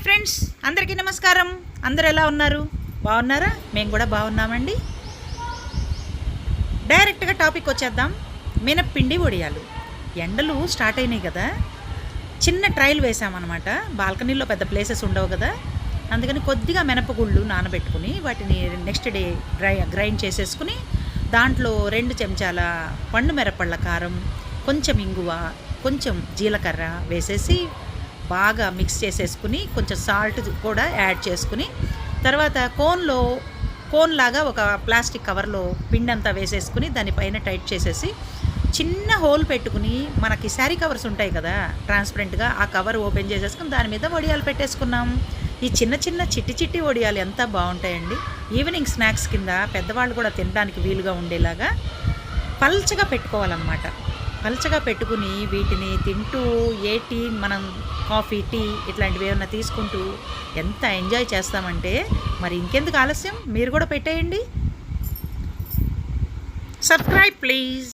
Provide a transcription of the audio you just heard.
Hi friends, అందరికీ నమస్కారం. అందరు ఎలా ఉన్నారు? బాగున్నారా? మేము కూడా బాగున్నామండి. డైరెక్ట్గా టాపిక్ వచ్చేద్దాం. మినప్పిండి వడియాలు. ఎండలు స్టార్ట్ అయినాయి కదా, చిన్న ట్రయల్ వేసామన్నమాట. బాల్కనీలో పెద్ద ప్లేసెస్ ఉండవు కదా, అందుకని కొద్దిగా మినపగుళ్ళు నానబెట్టుకుని వాటిని నెక్స్ట్ డే గ్రైండ్ చేసేసుకుని దాంట్లో 2 చెంచాల పండు మిరపళ్ళ కారం, కొంచెం ఇంగువ, కొంచెం జీలకర్ర వేసేసి బాగా మిక్స్ చేసేసుకుని కొంచెం సాల్ట్ కూడా యాడ్ చేసుకుని తర్వాత కోన్ లాగా ఒక ప్లాస్టిక్ కవర్లో పిండి అంతా వేసేసుకుని దానిపైన టైట్ చేసేసి చిన్న హోల్ పెట్టుకుని మనకి శారీ కవర్స్ ఉంటాయి కదా ట్రాన్స్పరెంట్గా, ఆ కవర్ ఓపెన్ చేసేసుకుని దాని మీద వడియాలు పెట్టేసుకున్నాం. ఈ చిన్న చిన్న చిట్టి వడియాలు ఎంత బాగుంటాయండి. ఈవినింగ్ స్నాక్స్ కింద పెద్దవాళ్ళు కూడా తినడానికి వీలుగా ఉండేలాగా పల్చగా పెట్టుకోవాలన్నమాట. పల్చగా పెట్టుకుని వీటిని తింటూ మనం కాఫీ, టీ ఇట్లాంటివి ఏమన్నా తీసుకుంటూ ఎంత ఎంజాయ్ చేస్తామంటే మరి ఇంకెందుకు ఆలస్యం, మీరు కూడా పెట్టేయండి. Subscribe please.